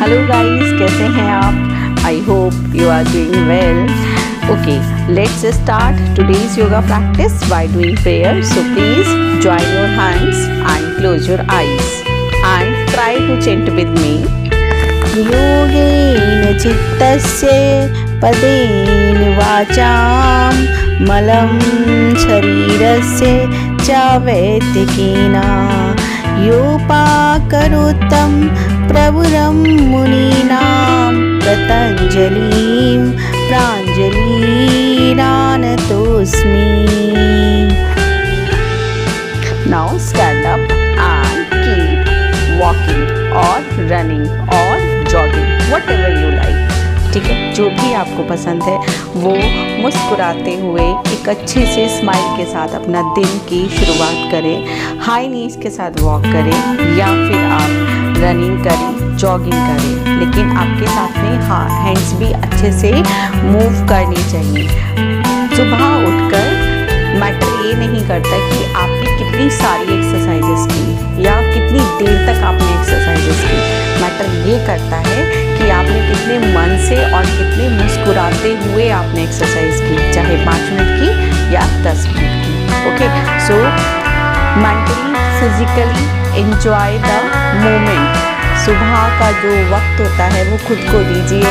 Hello guys, कैसे हैं आप? I hope you are doing well. Okay, let's start today's yoga practice by doing prayer. So please join your hands and close your eyes and try to chant with me. योगेन चित्तस्य पदेन वाचां मलं शरीरस्य च वैदिकेना योपाकरोत्तं प्रभुरं मुनीनां पतञ्जलिं प्राञ्जलिरानतोऽस्मि. Now stand up and keep walking or running or jogging, whatever you like. ठीक है, जो भी आपको पसंद है वो मुस्कुराते हुए एक अच्छे से स्माइल के साथ अपना दिन की शुरुआत करें. हाई नीज के साथ वॉक करें या फिर आप रनिंग करें, जॉगिंग करें, लेकिन आपके साथ में हैंड्स भी अच्छे से मूव करनी चाहिए. सुबह उठकर मैटर ये नहीं करता कि आपने कितनी सारी एक्सरसाइजेस की या कितनी देर तक आपने एक्सरसाइजेस की. मैटर ये करता है कि आपने कितने मन से और कितने मुस्कुराते हुए आपने एक्सरसाइज की, चाहे 5 मिनट की या 10 मिनट की. Okay, so mentally physically enjoy the moment. सुबह का जो वक्त होता है वो खुद को दीजिए.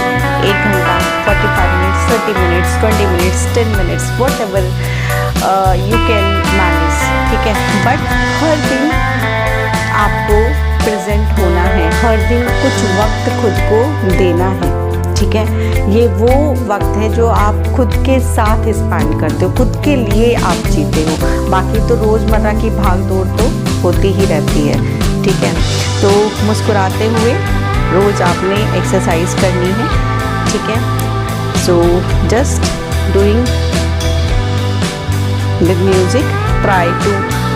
1 घंटा, 45 minutes, 30 minutes, 20 minutes, 10 minutes, what ever you can manage. ठीक है, बट हर दिन आपको प्रेजेंट होना है, हर दिन कुछ वक्त खुद को देना है. ठीक है, ये वो वक्त है जो आप खुद के साथ स्पेंड करते हो, खुद के लिए आप जीते हो. बाकी तो रोज़मर्रा की भाग दौड़ तो होती ही रहती है. ठीक है, तो मुस्कुराते हुए रोज़ आपने एक्सरसाइज करनी है. ठीक है, so just doing with music, try to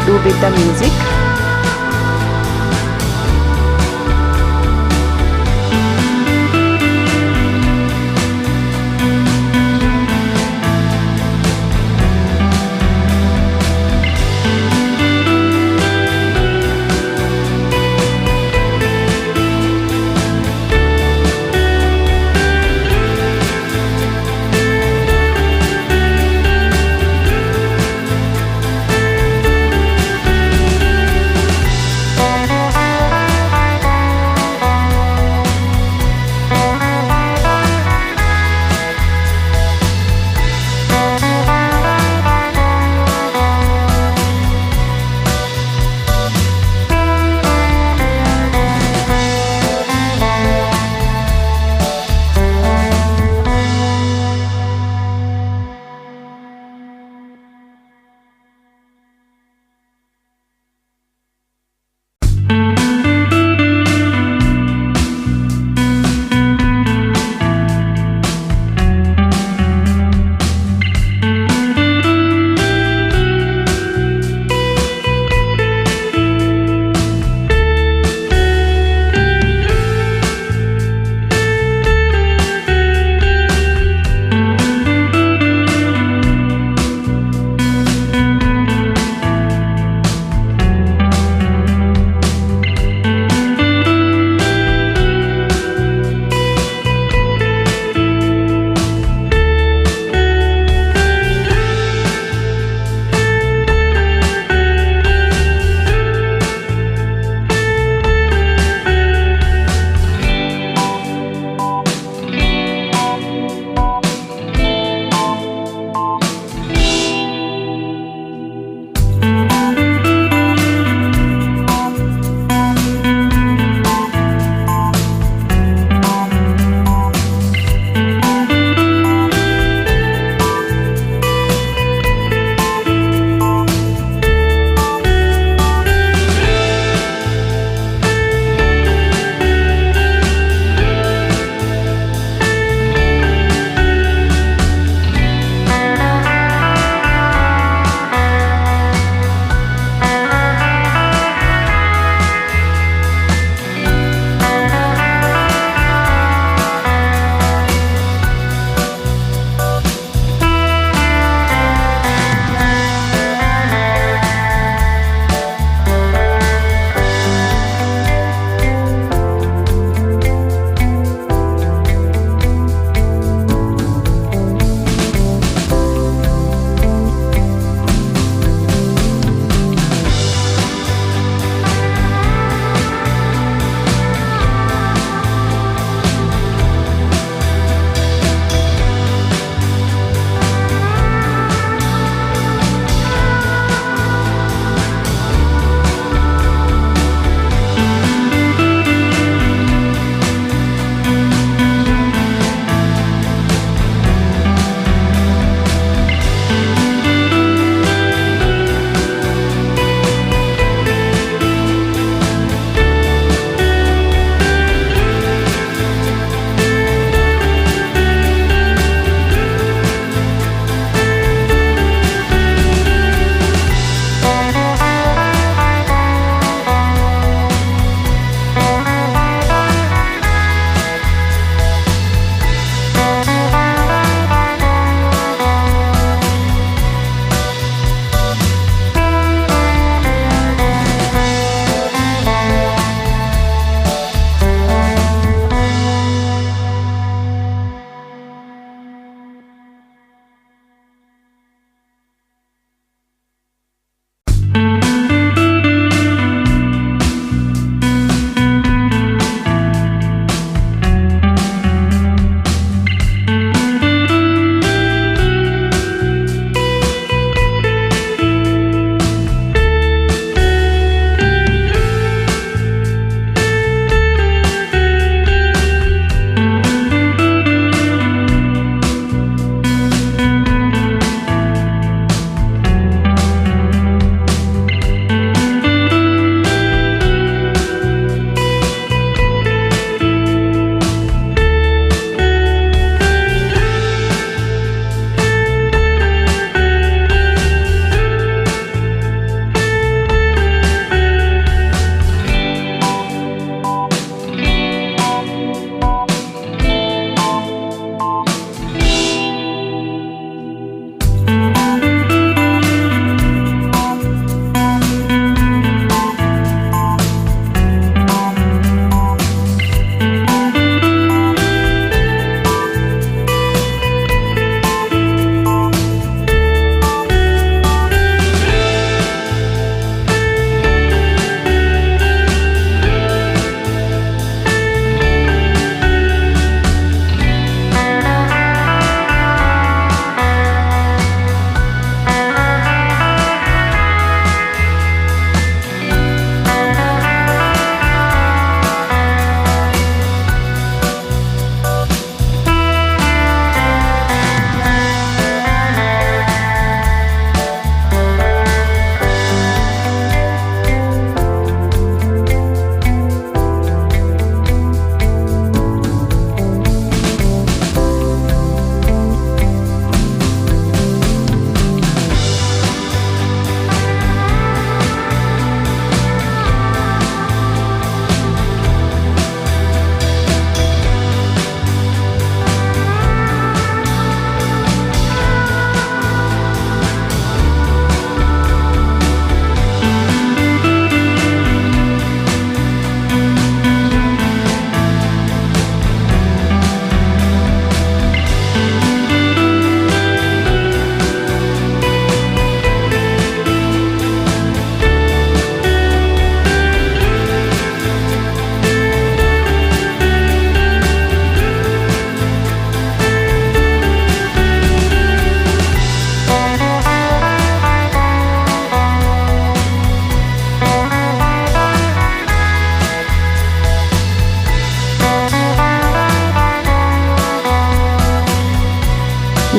do with the music.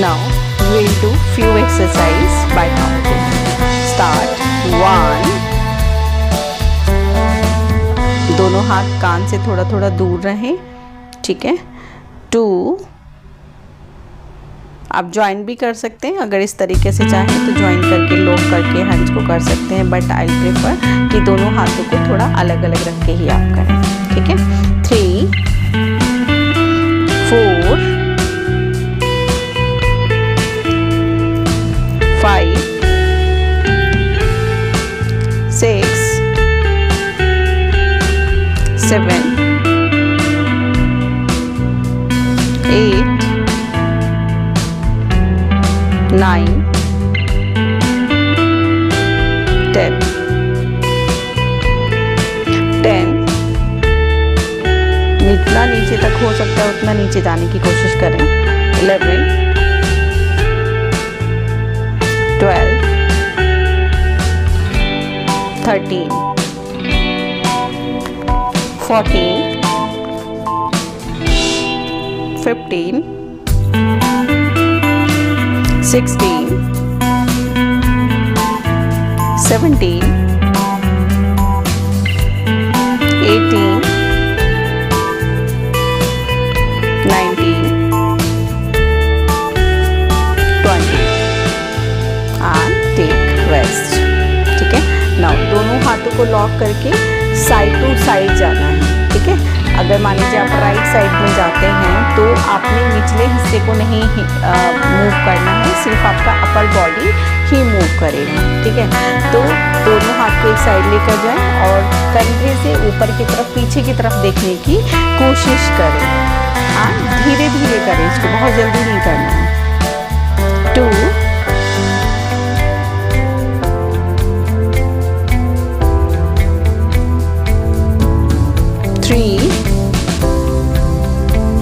Now we'll do few exercise by counting. Start. 1. दोनों हाथ कान से थोड़ा थोड़ा दूर रहें, ठीक है। 2. आप ज्वाइन भी कर सकते हैं, अगर इस तरीके से चाहें तो ज्वाइन करके लॉक करके हैंड्स को कर सकते हैं, बट आई प्रेफर कि दोनों हाथों को थोड़ा अलग अलग रख के ही आप करें, ठीक है। 3. 4. 5. 6. 7. 8. 9. 10. 10. जितना नीचे तक हो सकता है उतना नीचे जाने की कोशिश करें। 11. 12. 13. 14. 15. 16. 17. 18. 19. 20. and take rest, ठीक है। नाउ दोनों हाथों को लॉक करके साइड टू साइड जाना है, ठीक है। अगर मान लीजिए आप राइट साइड में जाते हैं तो आपने निचले हिस्से को नहीं मूव करना है, सिर्फ आपका अपर बॉडी ही मूव करेगा, ठीक है। तो दोनों हाथ को एक साइड लेकर जाएं और कंधे से ऊपर की तरफ पीछे की तरफ देखने की कोशिश करें। धीरे धीरे करें, इसको बहुत जल्दी नहीं करना है। 2. 3.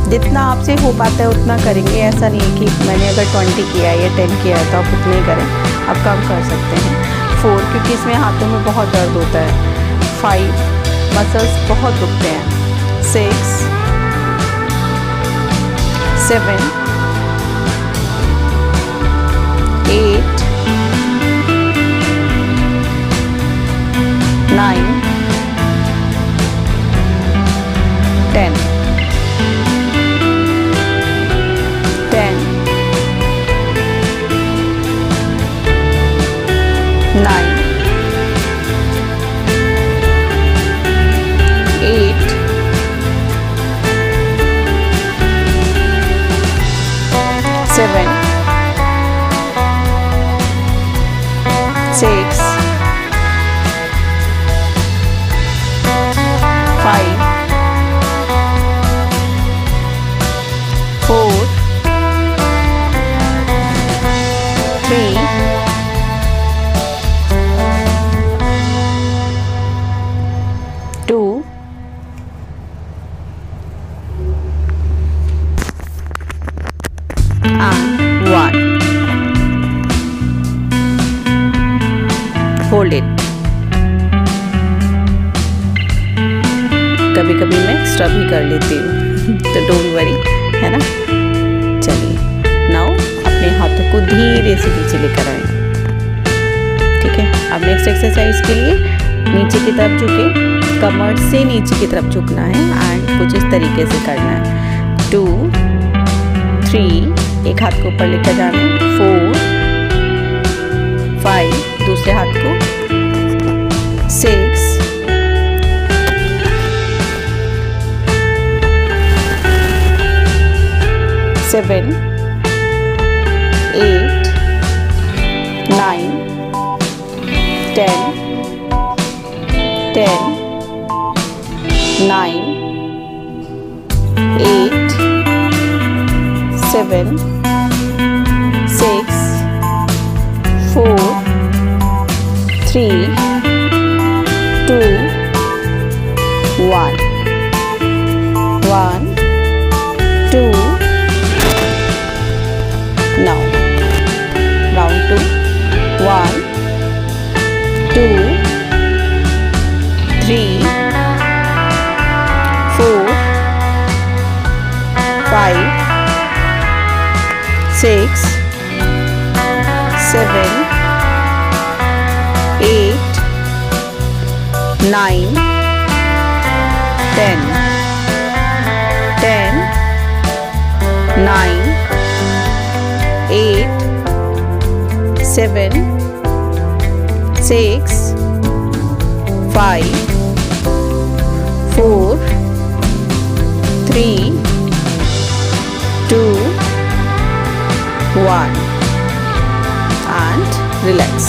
जितना आपसे हो पाता है उतना करेंगे, ऐसा नहीं है कि मैंने अगर 20 किया या 10 किया है तो आप उतने ही करें, आप कम कर सकते हैं। 4, क्योंकि इसमें हाथों में बहुत दर्द होता है। 5, मसल्स बहुत दुखते हैं। 6. 7. 8. 9. 10. 10. 9. 8. 7. 6. 5. 4. 3. 2. and 1. Hold it. कभी कभी मैं एक्स्ट्रा भी कर लेती हूँ तो डोंट वरी, है ना। चलिए, नाउ अपने हाथों को धीरे से नीचे लेकर आए, ठीक है। अब नेक्स्ट एक्सरसाइज के लिए नीचे की तरफ झुके, कमर से नीचे की तरफ झुकना है एंड कुछ इस तरीके से करना है। 2, 3, एक हाथ को ऊपर लेकर जाना है। 4, 5, दूसरे हाथ को। 6, 7, 8, 9, 10, 10, 9, 8, 7, 6, 4, 3, 2, 1. 1, 2. Now round 2. 1, 2, 3, 4, 5, 6, 7, 8, 9, 10, 10, 9, 8, 7, 6, 5, 4, 3, 2, 1 and relax.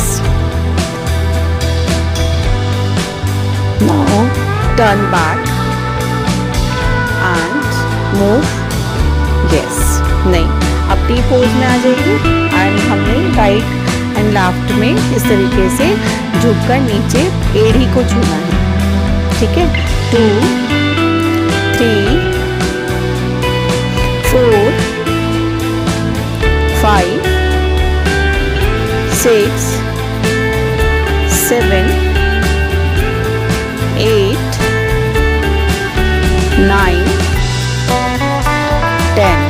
Now turn back and move. Yes, नहीं, अपनी पोज में आ जाइए एंड हमने राइट एंड लेफ्ट में इस तरीके से झुककर नीचे एड़ी को छूना है, ठीक है। 2, 3, 4, 5, 6, 7, 8, 9, 10,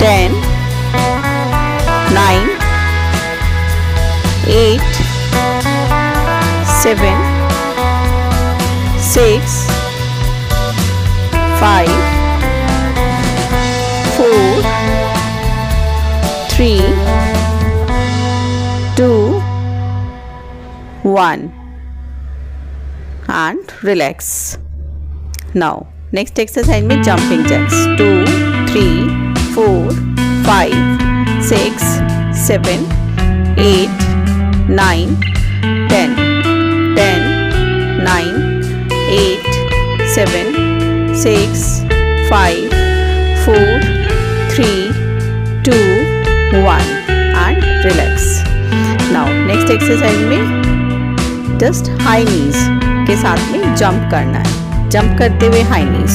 10, 9, 8, 7, 6, 5, 4, 3, 2, 1 and relax. Now next exercise में jumping jacks. 2, 3, 4, 5, 6, 7, 8, 9, 10, 10, 9, 8, 7, 6, 5, 4, 3, 2, 1 and relax. Now next exercise में जस्ट हाई नीज के साथ में जंप करना है, जंप करते हुए हाई नीज।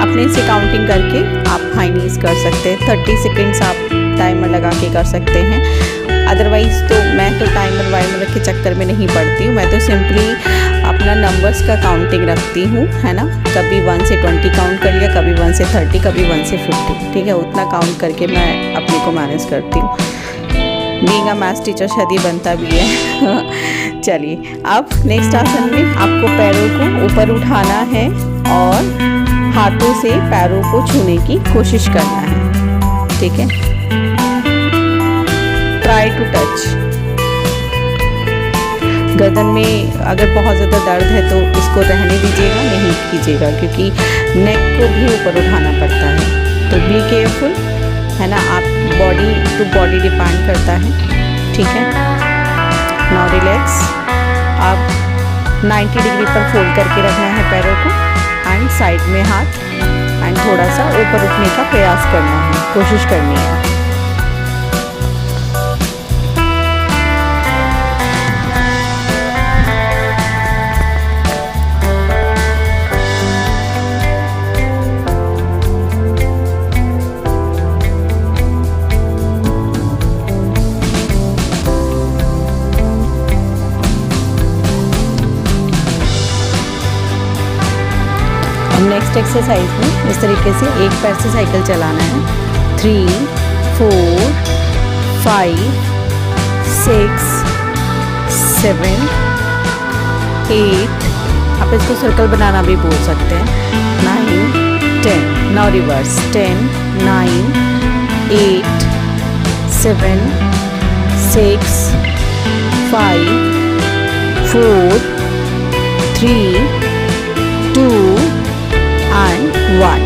अपने से काउंटिंग करके आप हाई नीज कर सकते हैं। 30 सेकेंड्स आप टाइमर लगा के कर सकते हैं। अदरवाइज तो मैं तो टाइमर वाइमर के चक्कर में नहीं पड़ती हूँ, मैं तो सिंपली अपना नंबर्स का काउंटिंग रखती हूँ, है ना। कभी 1 से 20 काउंट कर लिया, कभी 1 से 30, कभी 1 से 50, ठीक है। उतना काउंट करके मैं अपने को मैनेज करती हूँ। बीइंग अ मैथ्स टीचर शायद ये बनता भी है। चलिए अब नेक्स्ट आसन में आपको पैरों को ऊपर उठाना है और हाथों से पैरों को छूने की कोशिश करना है, ठीक है। Try to touch. गर्दन में अगर बहुत ज़्यादा दर्द है तो इसको रहने दीजिएगा, नहीं कीजिएगा, क्योंकि नेक को भी ऊपर उठाना पड़ता है। तो बी केयरफुल, है ना। आप बॉडी टू बॉडी डिपेंड करता है, ठीक है। Now relax. आप 90 डिग्री पर फोल्ड करके रखना है पैरों को एंड साइड में हाथ एंड थोड़ा सा ऊपर उठने का प्रयास करना है, कोशिश करनी है। नेक्स्ट एक्सरसाइज में इस तरीके से एक पैर से साइकिल चलाना है। 3, 4, 5, 6, 7, 8, आप इसको सर्कल बनाना भी बोल सकते हैं। 9, 10, now reverse. 10, 9, 8, 7, 6, 5, 4, 3, 2 and 1.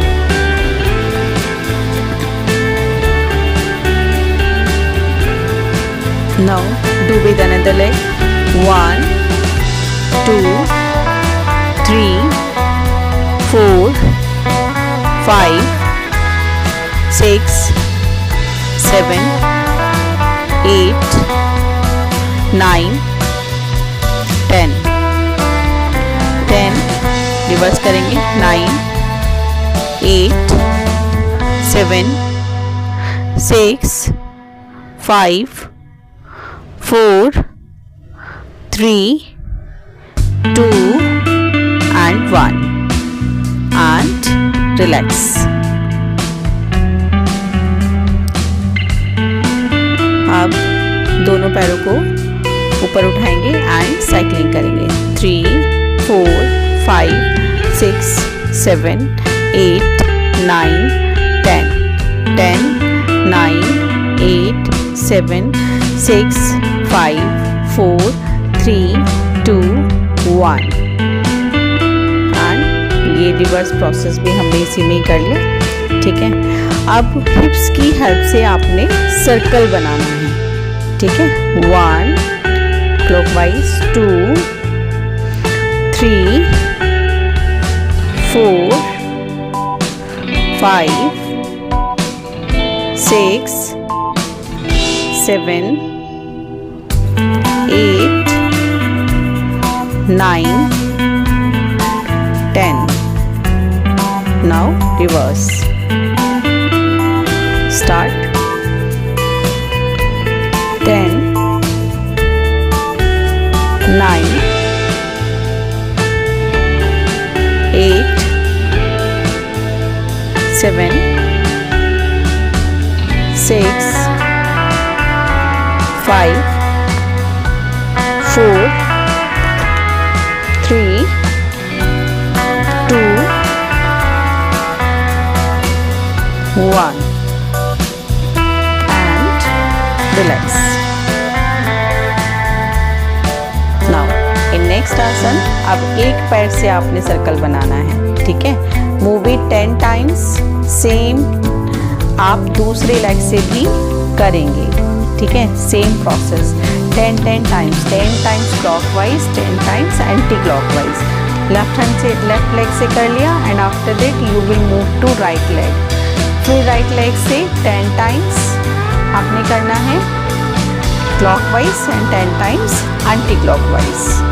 Now do with another leg. 1, 2, 3, 4, 5, 6, 7, 8, 9, 10. 10 reverse करेंगे। 9, 8, 7, 6, 5, 4, 3, 2 and 1 and relax. दोनों पैरों को ऊपर उठाएंगे एंड साइकिलिंग करेंगे। 3 4 5 6 7 8 9 10 10 9 8 7 6 5 4 3 2 1 एंड ये रिवर्स प्रोसेस भी हमने इसी में ही कर लिया। ठीक है, अब हिप्स की हेल्प से आपने सर्कल बनाना है। ठीक है, 1 clockwise, 2 3 4 5 6 7 8 9 10. Now reverse. Start. 10 9 8 7 6 5 4 3 2 1 and relax. Now in next आसन अब एक पैर से आपने सर्कल बनाना है। ठीक है, मूव इट 10 टाइम्स। सेम आप दूसरे लेग से भी करेंगे। ठीक है, same process 10 times, 10 times clockwise, 10 times anti clockwise. Left hand से लेफ्ट लेग से कर लिया and after that you will move to right leg. फिर राइट लेग से 10 टाइम्स आपने करना है clockwise and 10 times anti clockwise.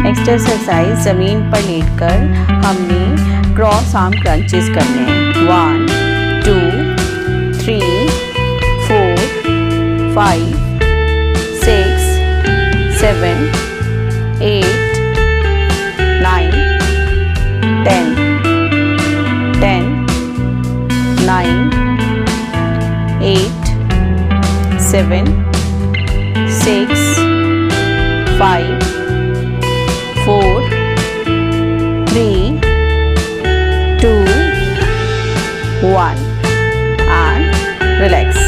Next exercise जमीन पर लेटकर हमने क्रॉस आर्म क्रंचेस करने हैं। 1 2 3 4 5 6 7 8 9 10 10 9 8 7 6 5 4 3 2 1 and relax.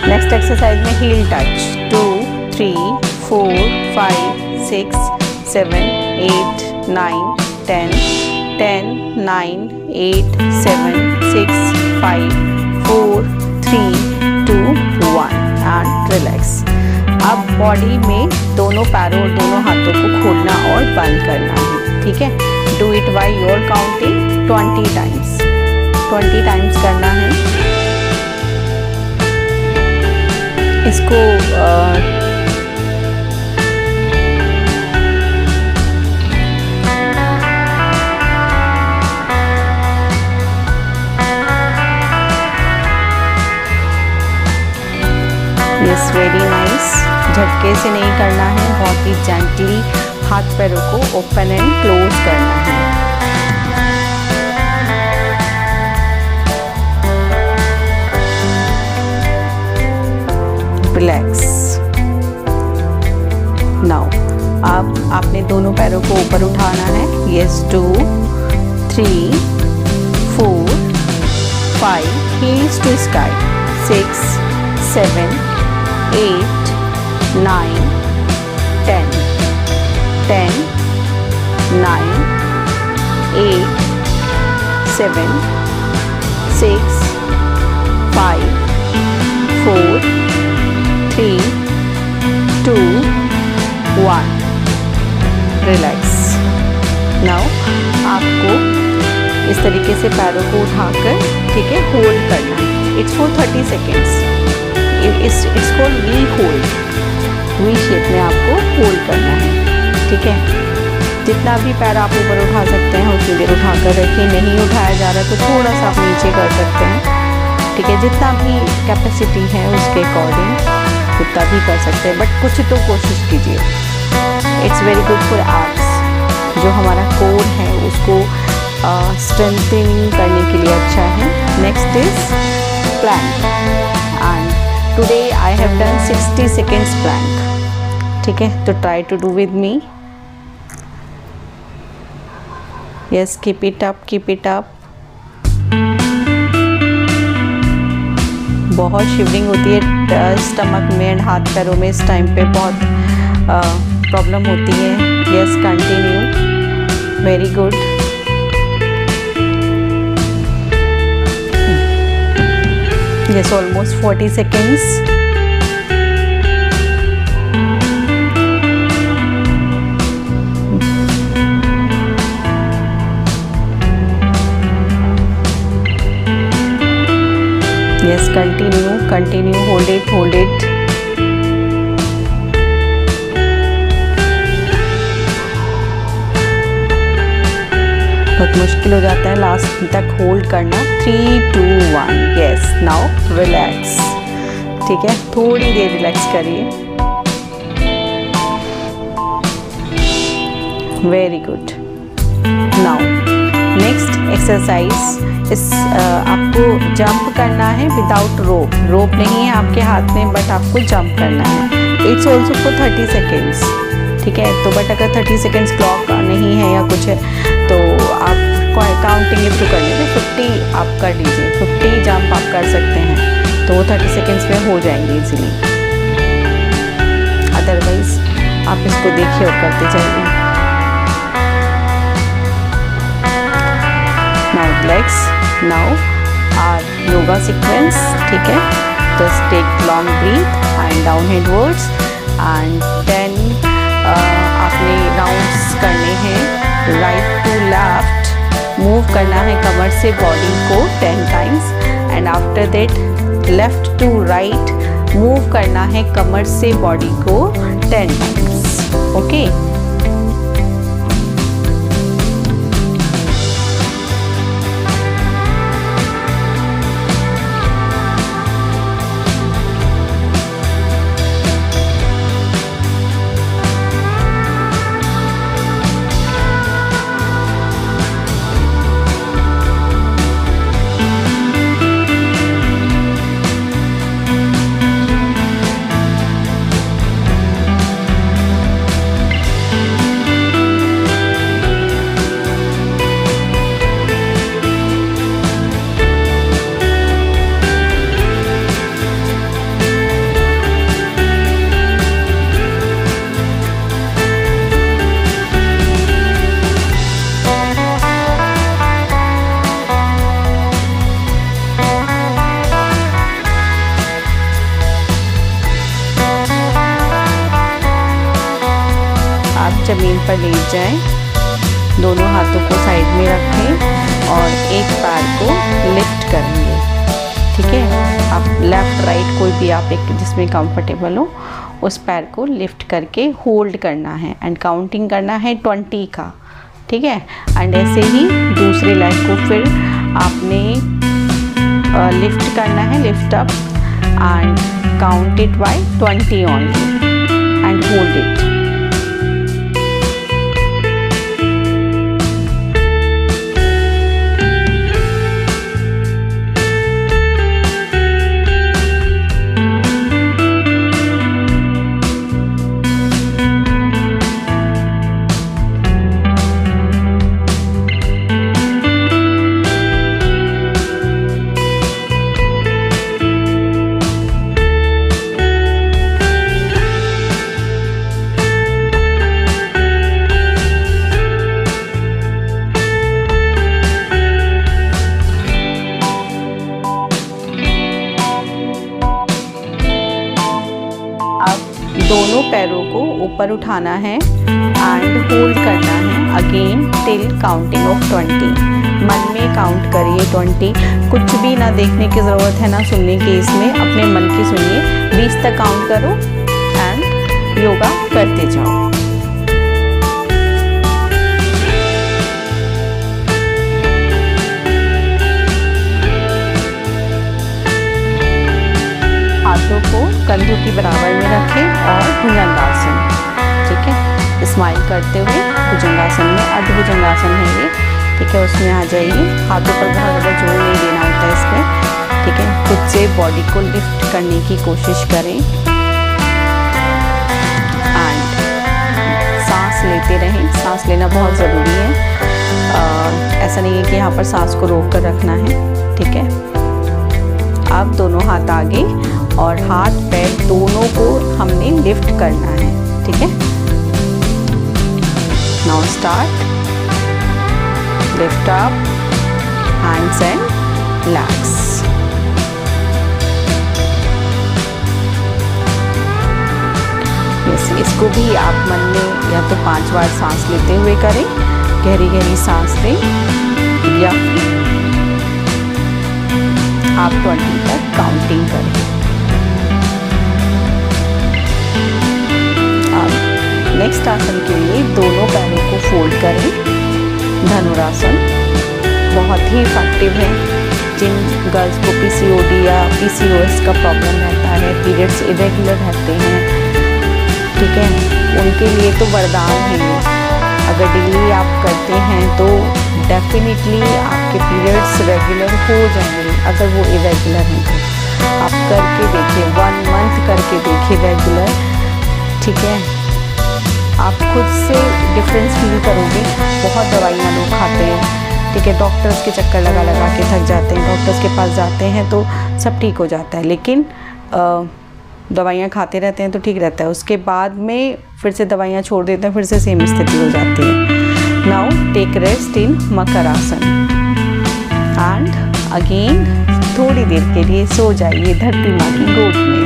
नेक्स्ट एक्सरसाइज में हील टच 2 3 4 5 6 7 8 9 10 10 9 8 7 6 5 4 3 2 1 and relax. अब बॉडी में दोनों पैरों और दोनों हाथों को खोलना और बंद करना है। ठीक है, do it by your counting 20 times. 20 times करना है इसको। Yes, very nice. झटके से नहीं करना है, बहुत ही जेंटली हाथ पैरों को ओपन एंड क्लोज करना है। रिलैक्स। नाउ अब आपने दोनों पैरों को ऊपर उठाना है। Yes, 2 3 4 5, heels to sky, 6, 7, 8, 9, 10, 10, 9, 8, 7, 6, 5, 4, 3, 2, 1. Relax. Now आपको इस तरीके से पैरों को उठाकर, ठीक है, होल्ड करना है। It's for 30 seconds. It's called V hold. V shape में आपको होल्ड करना है, ठीक है। जितना भी पैर आप ऊपर उठा सकते हैं उतनी देर उठा कर रखिए। नहीं उठाया जा रहा तो थोड़ा सा आप नीचे कर सकते हैं, ठीक है। जितना भी कैपेसिटी है उसके अकॉर्डिंग उतना भी कर सकते हैं, बट कुछ तो कोशिश कीजिए। It's very good for abs. जो हमारा कोर है उसको स्ट्रेंथनिंग करने के लिए अच्छा है। Next is plank, and today I have done 60 seconds plank, ठीक है। तो try to do with me. Yes, keep it up, keep it up. बहुत शिवरिंग होती है स्टमक में एंड हाथ पैरों में। इस टाइम पे बहुत प्रॉब्लम होती है। Yes, continue, very good. Yes, almost 40 seconds. Yes, continue, continue, hold it, hold it. बहुत मुश्किल हो जाता है लास्ट तक होल्ड करना। 3, 2, 1, yes, now relax, ठीक है। थोड़ी देर रिलैक्स करिए। Very good. Now next exercise, आपको जंप करना है विदाउट रोप। रोप नहीं है आपके हाथ में, बट आपको जंप करना है। इट्स ऑल्सो फॉर 30 सेकेंड्स, ठीक है। तो बट अगर 30 सेकेंड्स क्लॉक नहीं है या कुछ है तो आप काउंटिंग इफ कर लीजिए। 50 आप कर लीजिए, 50 जंप आप कर सकते हैं, तो वो 30 सेकेंड्स में हो जाएंगे इजीली। अदरवाइज आप इसको देखिए और करते जाइए। Now relax. Now our yoga sequence, ठीक है। Just take long breath and down headwards and 10 आपने राउंड्स करने हैं राइट टू लेफ्ट। मूव करना है कमर से बॉडी को 10 times and after that left to right move करना है कमर से बॉडी को 10 टाइम्स। ओके, ज़मीन पर लेट जाएं, दोनों हाथों को साइड में रखें और एक पैर को लिफ्ट करेंगे, ठीक है। आप लेफ़्ट राइट कोई भी आप एक जिसमें कंफर्टेबल हो उस पैर को लिफ्ट करके होल्ड करना है एंड काउंटिंग करना है 20 का, ठीक है। एंड ऐसे ही दूसरे लेग को फिर आपने लिफ्ट करना है, lift up and count it by 20 only and hold it. ऊपर उठाना है एंड होल्ड करना है अगेन टिल काउंटिंग ऑफ 20। मन में काउंट करिए 20, कुछ भी ना देखने की ज़रूरत है ना सुनने की, इसमें अपने मन की सुनिए। 20 तक काउंट करो एंड योगा करते जाओ। हाथों को कंधों की बराबर में रखें और भुजंगासन, ठीक है, स्माइल करते हुए भुजंगासन में, अर्धभुजंगासन है ये, ठीक है, उसमें आ जाइए। हाथों पर बहुत ज़्यादा जोर नहीं देना होता है इसमें, ठीक है। खुद से बॉडी को लिफ्ट करने की कोशिश करें एंड सांस लेते रहें। सांस लेना बहुत ज़रूरी है, ऐसा नहीं है कि यहाँ पर सांस को रोक कर रखना है, ठीक है। अब दोनों हाथ आगे और हाथ पैर दोनों को हमने लिफ्ट करना है, ठीक है। Now start, lift up hands and legs. इसको भी आप मन में या तो 5 बार सांस लेते हुए करें, गहरी गहरी सांस लें, या आप 20 तक काउंटिंग करें। अब नेक्स्ट आसन के लिए दोनों पैरों को फोल्ड करें, धनुरासन। बहुत ही इफेक्टिव है जिन गर्ल्स को पीसीओडी या पीसीओएस का प्रॉब्लम रहता है, पीरियड्स इरेगुलर रहते हैं, ठीक है, उनके लिए तो वरदान है ये। अगर डेली आप करते हैं तो डेफिनेटली आपके पीरियड्स रेगुलर हो जाएंगे। अगर वो इरेगुलर हैं तो आप करके देखिए, 1 मंथ करके देखिए रेगुलर, ठीक है, आप खुद से डिफरेंस फील करोगे। बहुत दवाइयाँ लोग खाते हैं, ठीक है, डॉक्टर्स के चक्कर लगा लगा के थक जाते हैं, डॉक्टर्स के पास जाते हैं तो सब ठीक हो जाता है, लेकिन दवाइयाँ खाते रहते हैं तो ठीक रहता है, उसके बाद में फिर से दवाइयाँ छोड़ देते हैं, फिर से सेम स्थिति हो जाती है। नाउ टेक रेस्ट इन मकर आसन एंड अगेन थोड़ी देर के लिए सो जाइए धरती माँ की गोद में।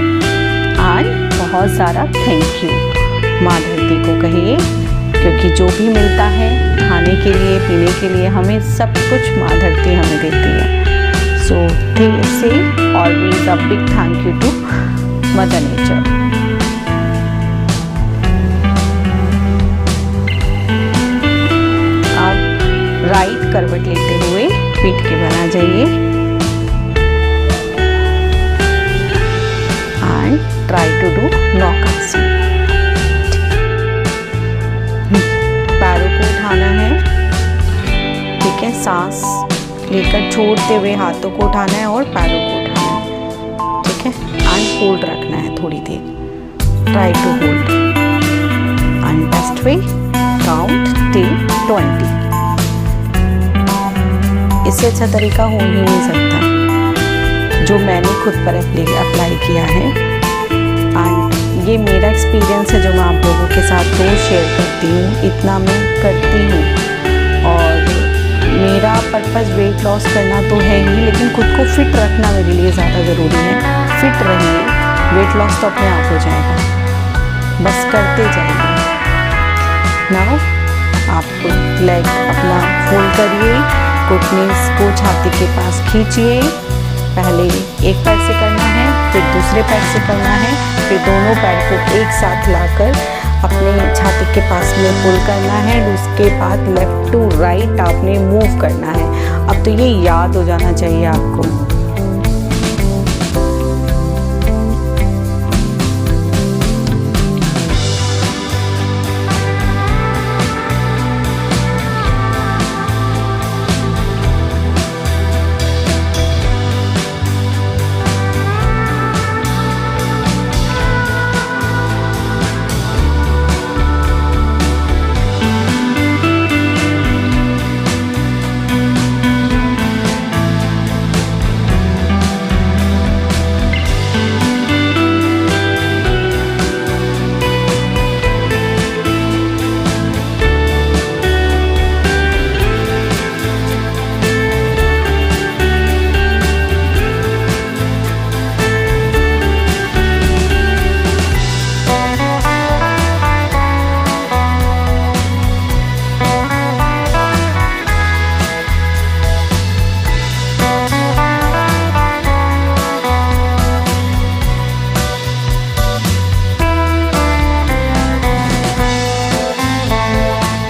एंड बहुत सारा थैंक यू माँ धरती को कहिए, क्योंकि जो भी मिलता है खाने के लिए पीने के लिए हमें सब कुछ माँ धरती हमें देती है। So say always a big thank you to mother nature. आप राइट करवट लेते हुए पीठ के बल आ जाइए and try to do naukasana. पैरों को उठाना है, ठीक है, सांस लेकर छोड़ते हुए हाथों को उठाना है और पैरों को उठाना है, ठीक है, एंड होल्ड रखना है थोड़ी देर। Try to hold and best way count till 20। इससे अच्छा तरीका हो ही नहीं सकता जो मैंने खुद पर अप्लाई किया है, एंड ये मेरा एक्सपीरियंस है जो मैं आप लोगों के साथ रोज शेयर करती हूँ। इतना मैं करती हूँ और मेरा पर्पस वेट लॉस करना तो है ही, लेकिन खुद को फिट रखना मेरे लिए ज़्यादा ज़रूरी है। फिट रहिए, वेट लॉस तो अपने आप हो जाएगा, बस करते जाइए। नाउ आप लेग अपना फोल्ड करिए, घुटने को छाती के पास खींचिए। पहले एक पैर से करना है, फिर दूसरे पैर से करना है, फिर दोनों पैर को एक साथ लाकर अपने छाती के पास में पुल करना है। उसके बाद लेफ्ट टू राइट आपने मूव करना है। अब तो ये याद हो जाना चाहिए आपको।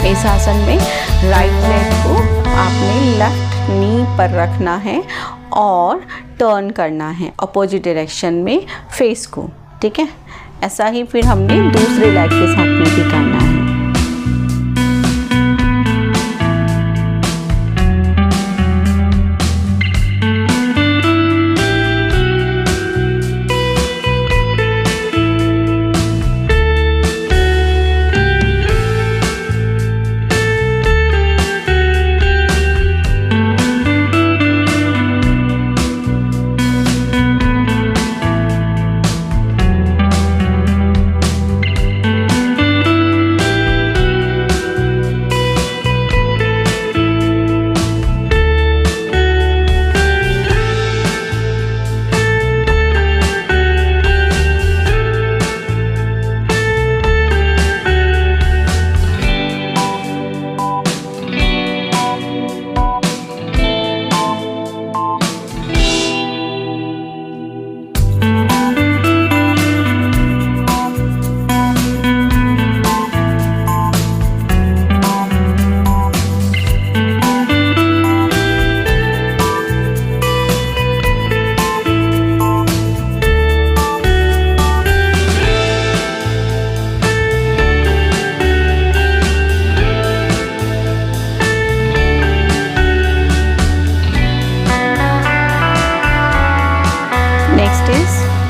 इस आसन में राइट लेग को आपने लेफ्ट नी पर रखना है और टर्न करना है अपोजिट डायरेक्शन में फेस को, ठीक है। ऐसा ही फिर हमने दूसरे लेग के साथ में भी करना है।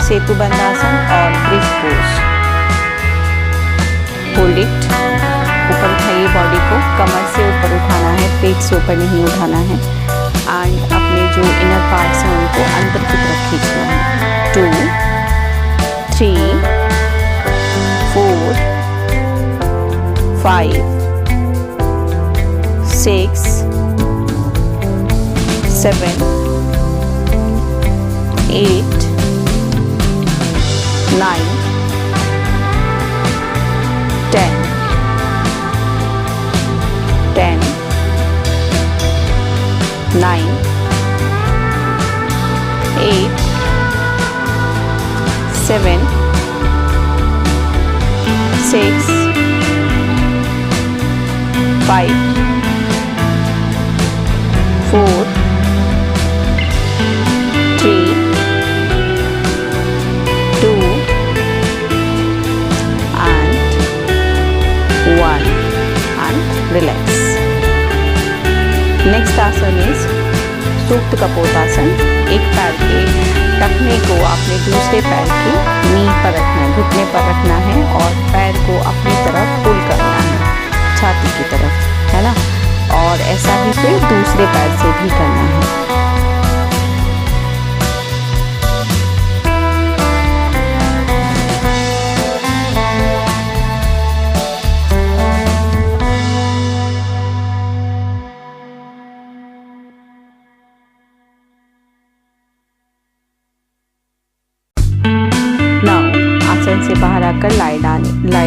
सेतु बंदासन और ब्रिज पोज। होल्ड इट, ऊपर उठाइए बॉडी को, कमर से ऊपर उठाना है, पेट से ऊपर नहीं उठाना है। एंड अपने जो इनर पार्ट्स हैं उनको अंदर की तरफ खींचना है। 2 3 4 5 6 7 8 9 10 10 9 8 7 6 5 4 3 2 1 and relax. Next आसन is सुप्त कपोतासन। एक पैर के टखने को आपने दूसरे पैर की नी पर रखना है, घुटने पर रखना है और पैर को अपनी तरफ पुल करना है, छाती की तरफ, है ना। और ऐसा ही फिर दूसरे पैर से भी करना है। से बाहर आकर लाई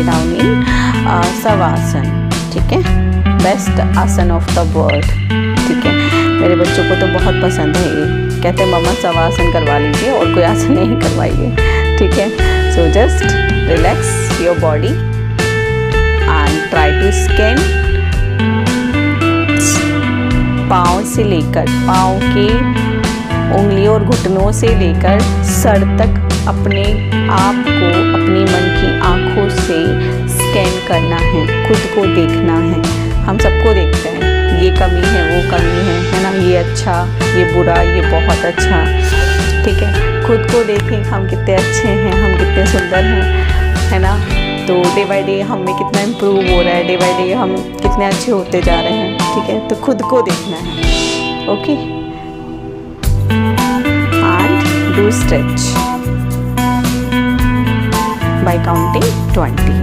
डाउन इन शवासन, ठीक है। बेस्ट आसन ऑफ द वर्ल्ड, ठीक है। मेरे बच्चों को तो बहुत पसंद है ये, कहते हैं मम्मा शवासन करवा लीजिए और कोई आसन नहीं करवाइए, ठीक है। So just relax your body and try to scan पाँव से लेकर, पाँव के उंगलियों और घुटनों से लेकर सर तक अपने आप को अपनी मन की आँखों से स्कैन करना है, खुद को देखना है। हम सबको देखते हैं, ये कमी है, वो कमी है ना, ये अच्छा, ये बुरा, ये बहुत अच्छा, ठीक है। खुद को देखें, हम कितने अच्छे हैं, हम कितने सुंदर हैं, है ना। तो डे बाय डे हम में कितना इम्प्रूव हो रहा है, डे बाय डे हम कितने अच्छे होते जा रहे हैं, ठीक है। तो खुद को देखना है, okay. And do stretch by counting 20.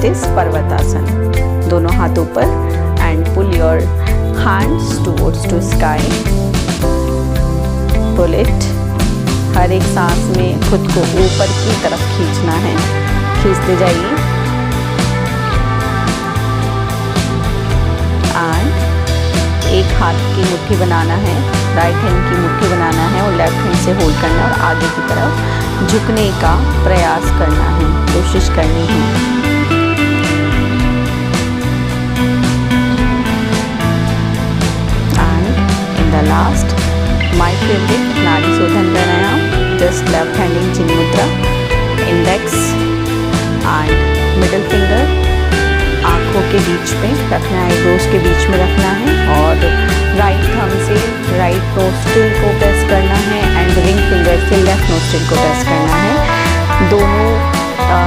That is Parvatasana. दोनों हाथों पर and pull your hands towards to sky, pull it. हर एक सांस में खुद को ऊपर की तरफ खींचना है, खींचते जाइए। एंड एक हाथ की मुट्ठी बनाना है, राइट हैंड की मुट्ठी बनाना है और लेफ्ट हैंड से होल्ड करना है और आगे की तरफ झुकने का प्रयास करना है, कोशिश करनी है। And in the last my favourite नाड़ी शोधन प्राणायाम, जस्ट लेफ्ट हैंडिंग चिन्ह मुद्रा, इंडेक्स एंड मिडिल फिंगर आँखों के बीच में रखना है, आईब्रोज के बीच में रखना है और राइट थंब से राइट नोस्ट्रिल को प्रेस करना है एंड रिंग फिंगर से लेफ्ट नोस्ट्रिल को प्रेस करना है। दोनों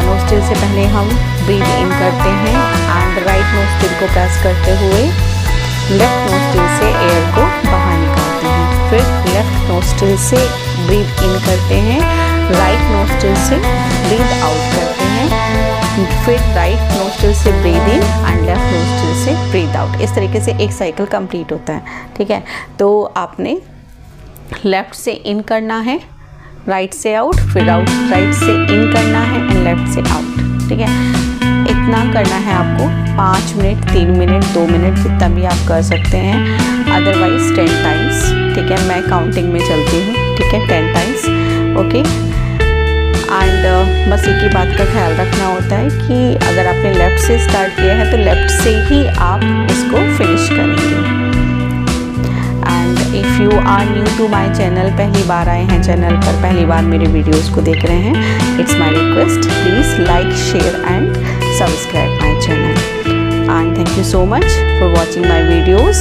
नोस्ट्रिल से पहले हम ब्रीथ इन करते हैं एंड राइट नोस्ट्रिल को प्रेस करते हुए लेफ्ट नोस्ट्रिल से एयर को बाहर निकालते हैं। फिर लेफ्ट नोस्ट्रिल से ब्रीथ इन करते हैं, राइट नोस्ट्रिल से ब्रीथ आउट करते हैं, फिर राइट नोस्ट्रिल से breathe in and left nostril से ब्रीथ आउट। इस तरीके से एक साइकिल कंप्लीट होता है, ठीक है। तो आपने लेफ्ट से इन करना है, राइट से आउट, फिर आउट राइट से इन करना है एंड लेफ्ट से आउट, ठीक है। इतना करना है आपको 5 मिनट, 3 मिनट, 2 मिनट, जितना भी आप कर सकते हैं, अदरवाइज 10 टाइम्स, ठीक है। मैं काउंटिंग में चलती हूँ, ठीक है, 10 टाइम्स, ओके। एंड बस एक ही बात का ख्याल रखना होता है कि अगर आपने लेफ़्ट से स्टार्ट किया है तो लेफ़्ट से ही आप इसको फिनिश करेंगे। And if you are new to my channel, पहली बार आए हैं चैनल पर, पहली बार मेरे वीडियोस को देख रहे हैं, it's my request, please like, share and subscribe my channel. And thank you so much for watching my videos.